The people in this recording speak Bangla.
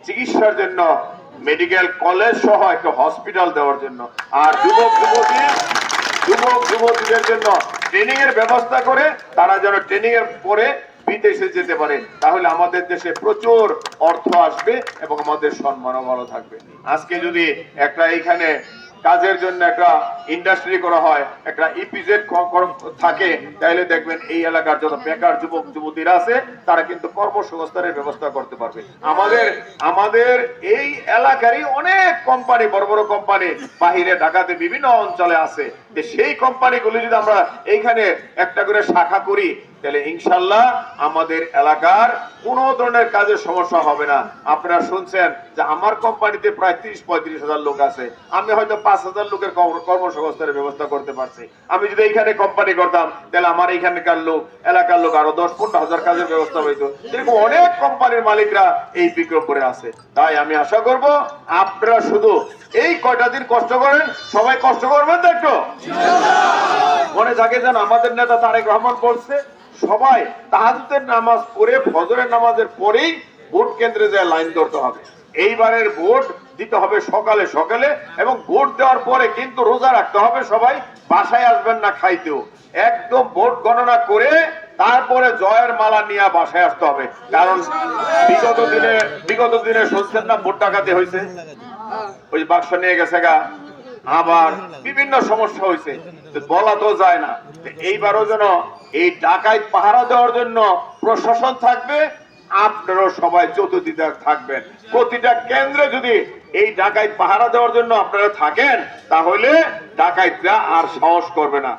চিকিৎসার জন্য মেডিকেল কলেজ সহ একটা হসপিটাল দেওয়ার জন্য, আর যুবক যুবতীদের জন্য ট্রেনিং এর ব্যবস্থা করে তারা যেন ট্রেনিং এর পরে বিদেশে যেতে পারে, তাহলে আমাদের দেশে প্রচুর অর্থ আসবে এবং আমাদের সম্মানও ভালো থাকবে। আজকে যদি একটা এখানে কাজের জন্য একটা ইন্ডাস্ট্রি করা হয়, একটা ইপিজেড থাকে, তাহলে দেখবেন এই এলাকার যত বেকার যুবক যুবতীরা আছে তারা কিন্তু কর্মসংস্থানের ব্যবস্থা করতে পারবে। আমাদের এই এলাকারই অনেক কোম্পানি, বড় বড় কোম্পানি বাহিরে ঢাকাতে বিভিন্ন অঞ্চলে আছে, যে সেই কোম্পানিগুলো যদি আমরা এইখানে একটা করে শাখা করি, তাহলে ইনশাল্লাহ আমাদের এলাকার কোনো ধরনের কাজের সমস্যা হবে না। আপনারা শুনছেন যে আমার কোম্পানিতে প্রায় 30-35 হাজার লোক আছে, আমি হয়তো 5,000 লোকের কর্মসংস্থানের ব্যবস্থা করতে পারছি। আমি যদি এইখানে কোম্পানি করতাম, তাহলে আমার এইখানকার লোক, এলাকার লোক আরো 10-15 হাজার কাজের ব্যবস্থা হইতো। এরকম অনেক কোম্পানির মালিকরা এই বিক্রম করে আছে। তাই আমি আশা করব আপনারা শুধু এই কয়টা দিন কষ্ট করেন, সবাই কষ্ট করবেন তো একটু। মনে থাকে যেন আমাদের নেতা তারেক রহমান বলছে, সবাই তাহাজ্জুদের নামাজ পড়ে ফজরের নামাজের পরেই ভোট কেন্দ্রে যায় লাইন ধরতে হবে। এইবারের ভোট দিতে হবে সকালে সকালে, এবং ভোট দেওয়ার পরে কিন্তু রোজা রাখতে হবে। সবাই বাসায় আসবেন না খাইতেও, একদম ভোট গণনা করে তারপরে জয়ের মালা নিয়ে বাসায় আসতে হবে। কারণ বিগত দিনে শুনছেন না ভোট ডাকাতি হয়েছে, ওই বাক্স নিয়ে গেছে গা, আবার বিভিন্ন সমস্যা হয়েছে, বলা তো যায় না। এইবারও যেন এই ডাকাত পাহারা দেওয়ার জন্য প্রশাসন থাকবে, আপনারাও সবাই চতুর্দিকে থাকবেন। প্রতিটা কেন্দ্রে যদি এই ডাকাত পাহারা দেওয়ার জন্য আপনারা থাকেন, তাহলে ডাকাতরা আর সাহস করবে না।